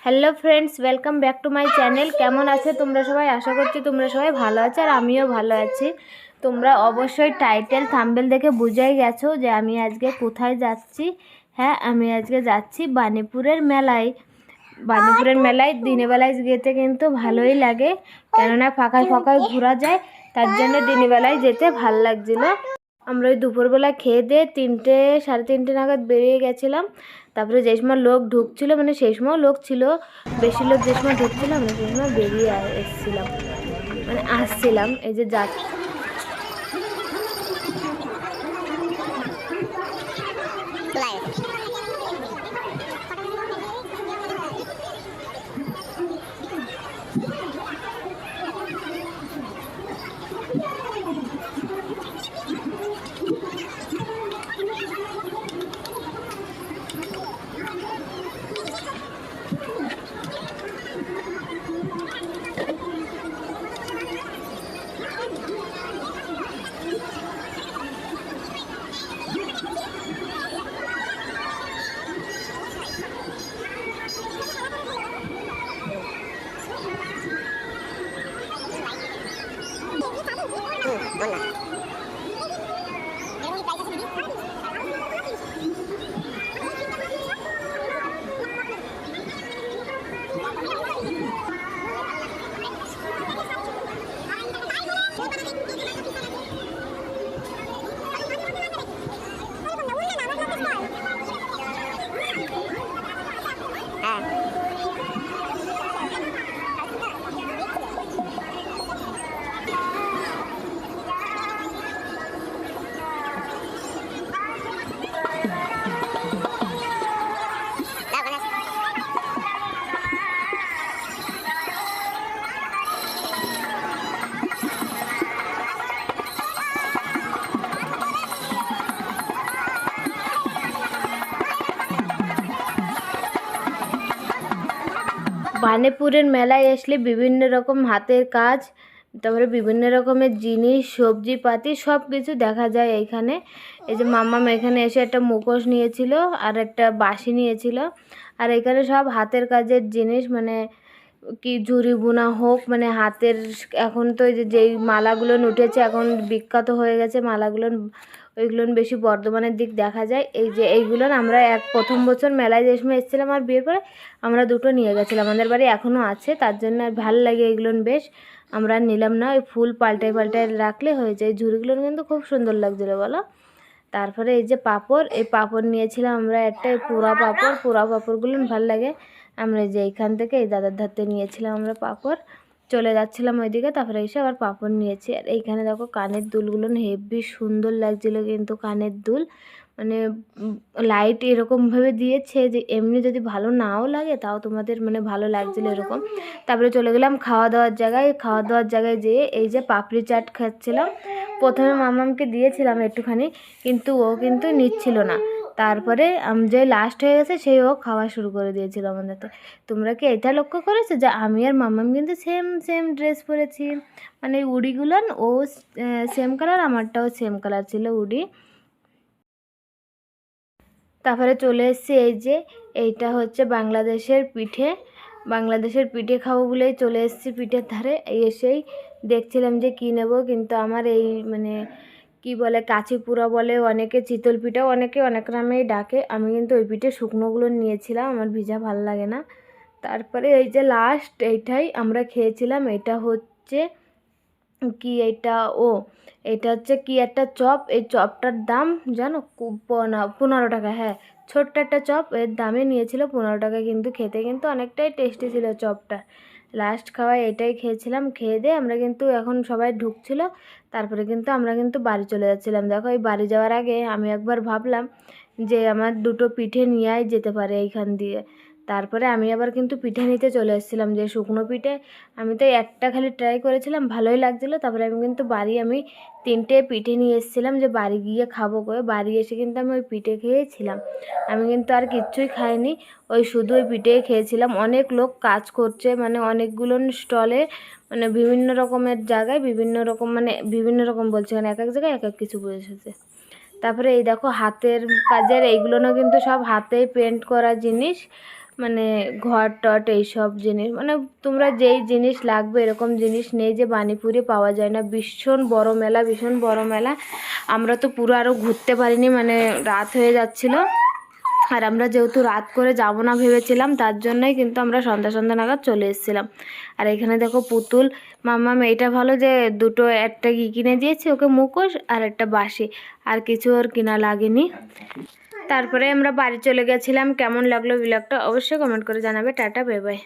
Hello friends, welcome back to my channel. কেমন আছে তোমরা সবাই? আশা করছি তোমরা সবাই ভালো আছো আর আমিও ভালো আছি। তোমরা অবশ্যই টাইটেল থাম্বনেল দেখে বুঝেই গেছো যে আমি আজকে কোথায় যাচ্ছি। হ্যাঁ, আমি আজকে যাচ্ছি বাণীপুরের মেলায়। বাণীপুরের মেলায় দিনের বেলায় যেতে কিন্তু ভালোই লাগে, কেননা ফাঁকায় ফাঁকায় ঘোরা যায়। তার জন্য দিনের বেলায় যেতে ভাল লাগছিল। আমরা ওই দুপুরবেলা খেয়ে দিয়ে 3টে সাড়ে 3টে নাগাদ বেরিয়ে গেছিলাম। তারপরে যে সময় লোক ঢুকছিল, মানে সেই সময় লোক ছিল বেশি, লোক যে সময় ঢুকছিল আমরা সেই সময় বেরিয়ে এসেছিলাম, মানে আসছিলাম। এই যে বাণীপুরের মেলায় আসলে বিভিন্ন রকম হাতের কাজ, তারপরে বিভিন্ন রকমের জিনিস, সবজিপাতি সব কিছু দেখা যায় এইখানে। এই যে মাম্মাম এখানে এসে একটা মুখোশ নিয়েছিল আর একটা বাঁশি নিয়েছিল। আর এখানে সব হাতের কাজের জিনিস, মানে কি ঝুড়ি বোনা হোক, মানে হাতের। এখন তো এই যে যেই মালাগুলো উঠেছে এখন বিখ্যাত হয়ে গেছে মালাগুলো, ওইগুলো বেশি বর্ধমানের দিক দেখা যায়। এই যে এইগুলো আমরা প্রথম বছর মেলায় যে সময় এসেছিলাম আর বিয়ের পরে আমরা দুটো নিয়ে গেছিলাম, আমাদের বাড়ি এখনও আছে, তার জন্য আর ভালো লাগে এগুলো বেশ। আমরা নিলাম না, ওই ফুল পাল্টায় পাল্টায় রাখলে হয়ে যায়। ঝুড়িগুলো কিন্তু খুব সুন্দর লাগছিলো বলো। তারপরে এই যে পাঁপড়, এই পাঁপড় নিয়েছিলাম আমরা একটা, পোড়া পাঁপড়গুলো ভালো লাগে। আমরা যে এইখান থেকে এই দাদার ধারতে নিয়েছিলাম আমরা পাঁপড়, চলে যাচ্ছিলাম ওইদিকে, তারপরে এসে আবার পাঁপড় নিয়েছি। আর এইখানে দেখো কানের দুলগুলো হেভি সুন্দর লাগছিল, কিন্তু কানের দুল মানে লাইট এরকমভাবে দিয়েছে যে এমনি যদি ভালো নাও লাগে তাও তোমাদের মানে ভালো লাগছিল এরকম। তারপরে চলে গেলাম খাওয়া দাওয়ার জায়গায় যেয়ে এই যে পাপড়ি চাট খাচ্ছিলাম। প্রথমে মামামকে দিয়েছিলাম একটুখানি, কিন্তু ও কিন্তু নিচ্ছিল না। তারপরে যে লাস্ট হয়ে গেছে সেই ও খাওয়া শুরু করে দিয়েছিল আমাদেরকে। তোমরা কি এটা লক্ষ্য করেছো যে আমি আর মামাম কিন্তু সেম সেম ড্রেস পরেছি, মানে উড়িগুলান ও সেম কালার, আমারটাও সেম কালার ছিল উড়ি। তারপরে চলে এসেছি এই যে এইটা হচ্ছে বাংলাদেশের পিঠে খাবো বলেই চলে এসেছি পিঠের ধারে। এসেই দেখছিলাম যে কী নেব, কিন্তু আমার এই মানে কি বলে কাচিপুরা বলে অনেকে, চিতল পিঠাও অনেকে অনেক নামেই ডাকে। আমি কিন্তু ওই পিঠে শুকনোগুলো নিয়েছিলাম, আমার ভিজা ভালো লাগে না। তারপরে এই যে লাস্ট এইটাই আমরা খেয়েছিলাম, এটা হচ্ছে কি, এটা হচ্ছে কি একটা চপ। এই চপটার দাম জানো 15 টাকা। হ্যাঁ, ছোট্ট একটা চপ, এর দামে নিয়েছিল 15 টাকা, কিন্তু খেতে কিন্তু অনেকটাই টেস্টি ছিল চপটা। লাস্ট খাওয়ায় এটাই খেয়েছিলাম। খেয়ে দিয়ে আমরা কিন্তু এখন সবাই ঢুকছিল, তারপরে কিন্তু আমরা কিন্তু বাড়ি চলে যাচ্ছিলাম। দেখো এই বাড়ি যাওয়ার আগে আমি একবার ভাবলাম যে আমার দুটো পিঠে নিয়েই যেতে পারে এইখান দিয়ে। তারপরে আমি আবার কিন্তু পিঠে নিতে চলে এসেছিলাম, যে শুকনো পিঠে। আমি তো একটা খালি ট্রাই করেছিলাম, ভালোই লাগছিলো। তারপরে আমি কিন্তু আমি 3টে পিঠে নিয়ে এসেছিলাম যে বাড়ি গিয়ে খাবো করে। বাড়ি এসে কিন্তু আমি ওই পিঠে খেয়েছিলাম, আমি কিন্তু আর কিচ্ছুই খাইনি, ওই শুধু ওই পিঠেই খেয়েছিলাম। অনেক লোক কাজ করছে, মানে অনেকগুলো স্টলে, মানে বিভিন্ন রকমের জায়গায় বিভিন্ন রকম, মানে বিভিন্ন রকম বলছে, মানে এক এক জায়গায় এক এক কিছু বসেছে। তারপরে এই দেখো হাতের কাজের এইগুলোও কিন্তু সব হাতেই পেন্ট করা জিনিস, মানে ঘর টট এইসব জিনিস, মানে তোমরা যেই জিনিস লাগবে এরকম জিনিস নেই যে বাণীপুরে পাওয়া যায় না। ভীষণ বড় মেলা, ভীষণ বড় মেলা। আমরা তো পুরো আরও ঘুরতে পারিনি, মানে রাত হয়ে যাচ্ছিলো। আর আমরা যেহেতু রাত করে যাব না ভেবেছিলাম, তার জন্যই কিন্তু আমরা সন্ধ্যা সন্ধ্যা নাগাদ চলে এসেছিলাম। আর এখানে দেখো পুতুল, মাম্মাম এইটা ভালো যে দুটো, একটা কি কিনে দিয়েছি ওকে মুখোশ আর একটা বাঁশি, আর কিছু ওর কিনা লাগেনি। তারপরে আমরা বাড়ি চলে গেছিলাম। কেমন লাগলো ব্লগটা অবশ্যই কমেন্ট করে জানাবে। Tata, bye bye.